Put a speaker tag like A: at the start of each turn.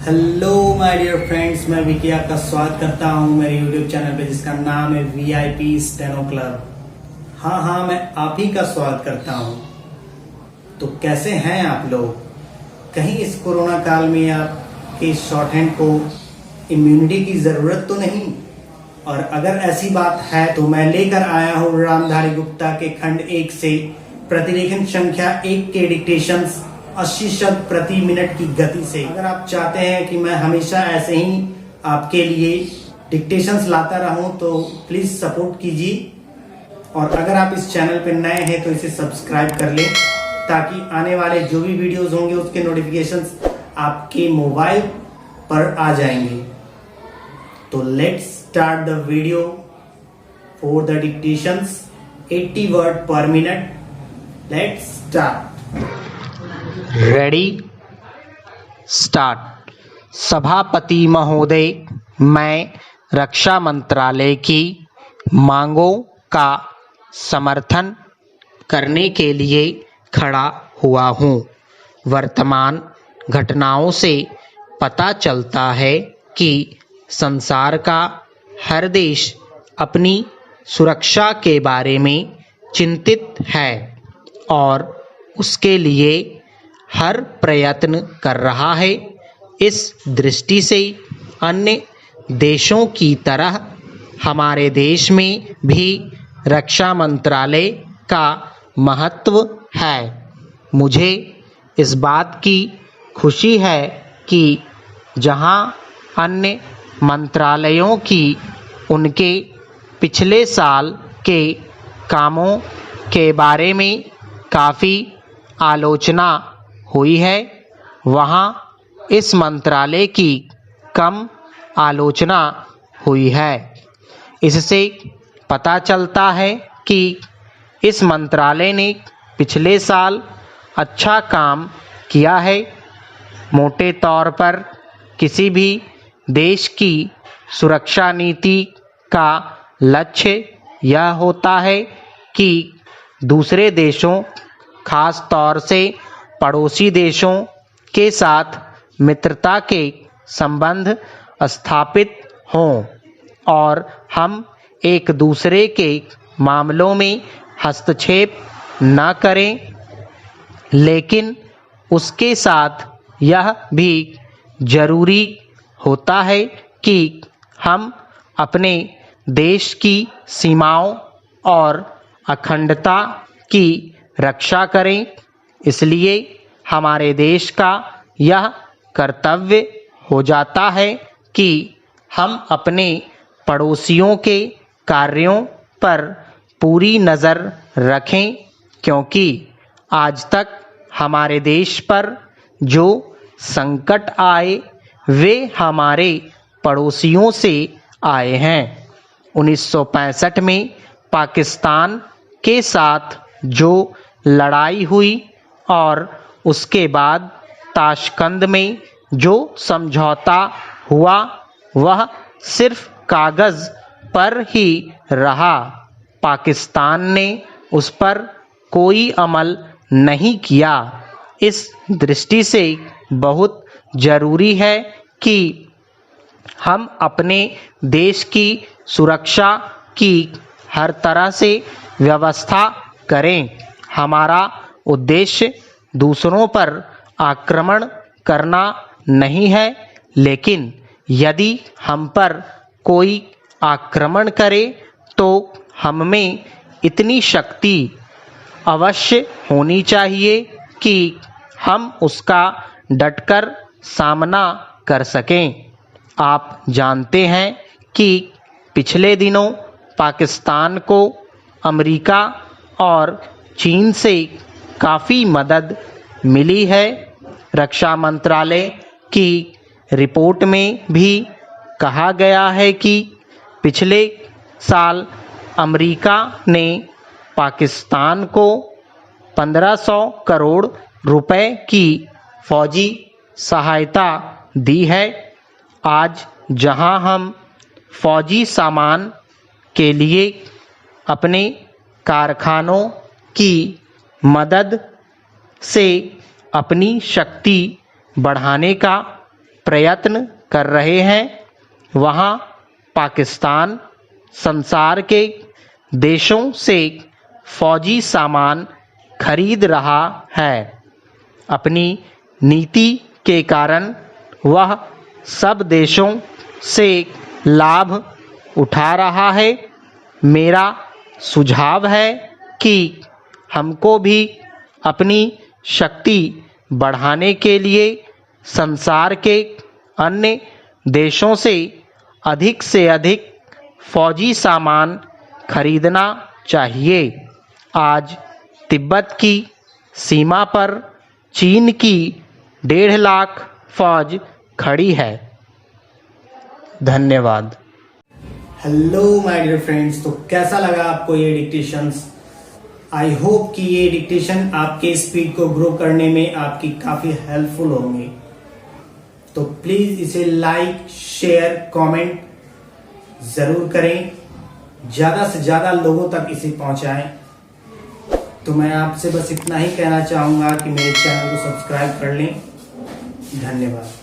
A: Hello my dear friends, मैं विकी आपका स्वागत करता हूं मेरे यूट्यूब चैनल पे जिसका नाम है वीआईपी स्टेनो क्लब। हाँ, मैं आप ही का स्वागत करता हूं। तो कैसे हैं आप लोग? कहीं इस कोरोना काल में आपके शॉर्ट हैंड को इम्यूनिटी की जरूरत तो नहीं? और अगर ऐसी बात है तो मैं लेकर आया हूं रामधारी गुप्ता के खंड 1 से प्रतिलेखन संख्या 1 के डिक्टेशंस 80 शब्द प्रति मिनट की गति से। अगर आप चाहते हैं कि मैं हमेशा ऐसे ही आपके लिए डिक्टेशंस लाता रहूं तो प्लीज सपोर्ट कीजिए। और अगर आप इस चैनल पर नए हैं तो इसे सब्सक्राइब कर लें ताकि आने वाले जो भी वीडियोस होंगे उसके नोटिफिकेशंस आपके मोबाइल पर आ जाएंगे। तो let's start the video for the dictations 80 word पर minute. Let's start.
B: Ready start. सभापति महोदय, मैं रक्षा मंत्रालय की मांगों का समर्थन करने के लिए खड़ा हुआ हूँ। वर्तमान घटनाओं से पता चलता है कि संसार का हर देश अपनी सुरक्षा के बारे में चिंतित है और उसके लिए हर प्रयत्न कर रहा है। इस दृष्टि से अन्य देशों की तरह हमारे देश में भी रक्षा मंत्रालय का महत्व है। मुझे इस बात की खुशी है कि जहां अन्य मंत्रालयों की उनके पिछले साल के कामों के बारे में काफ़ी आलोचना हुई है, वहाँ इस मंत्रालय की कम आलोचना हुई है। इससे पता चलता है कि इस मंत्रालय ने पिछले साल अच्छा काम किया है। मोटे तौर पर किसी भी देश की सुरक्षा नीति का लक्ष्य यह होता है कि दूसरे देशों, खास तौर से पड़ोसी देशों के साथ मित्रता के संबंध स्थापित हों और हम एक दूसरे के मामलों में हस्तक्षेप न करें। लेकिन उसके साथ यह भी जरूरी होता है कि हम अपने देश की सीमाओं और अखंडता की रक्षा करें। इसलिए हमारे देश का यह कर्तव्य हो जाता है कि हम अपने पड़ोसियों के कार्यों पर पूरी नज़र रखें, क्योंकि आज तक हमारे देश पर जो संकट आए वे हमारे पड़ोसियों से आए हैं। 1965 में पाकिस्तान के साथ जो लड़ाई हुई और उसके बाद ताशकंद में जो समझौता हुआ वह सिर्फ कागज़ पर ही रहा। पाकिस्तान ने उस पर कोई अमल नहीं किया। इस दृष्टि से बहुत ज़रूरी है कि हम अपने देश की सुरक्षा की हर तरह से व्यवस्था करें। हमारा उद्देश्य दूसरों पर आक्रमण करना नहीं है, लेकिन यदि हम पर कोई आक्रमण करे तो हम में इतनी शक्ति अवश्य होनी चाहिए कि हम उसका डटकर सामना कर सकें। आप जानते हैं कि पिछले दिनों पाकिस्तान को अमेरिका और चीन से काफ़ी मदद मिली है। रक्षा मंत्रालय की रिपोर्ट में भी कहा गया है कि पिछले साल अमेरिका ने पाकिस्तान को 1500 करोड़ रुपए की फौजी सहायता दी है। आज जहां हम फौजी सामान के लिए अपने कारखानों की मदद से अपनी शक्ति बढ़ाने का प्रयत्न कर रहे हैं, वहाँ पाकिस्तान संसार के देशों से फौजी सामान खरीद रहा है। अपनी नीति के कारण वह सब देशों से लाभ उठा रहा है। मेरा सुझाव है कि हमको भी अपनी शक्ति बढ़ाने के लिए संसार के अन्य देशों से अधिक फौजी सामान खरीदना चाहिए। आज तिब्बत की सीमा पर चीन की 1.5 लाख फौज खड़ी है। धन्यवाद।
A: हेलो माय डियर फ्रेंड्स, तो कैसा लगा आपको ये डिक्टेशंस? आई होप कि ये डिक्टेशन आपके स्पीड को ग्रो करने में आपकी काफी हेल्पफुल होंगे। तो प्लीज इसे लाइक, शेयर, कमेंट जरूर करें, ज्यादा से ज्यादा लोगों तक इसे पहुंचाएं। तो मैं आपसे बस इतना ही कहना चाहूंगा कि मेरे चैनल को सब्सक्राइब कर लें। धन्यवाद।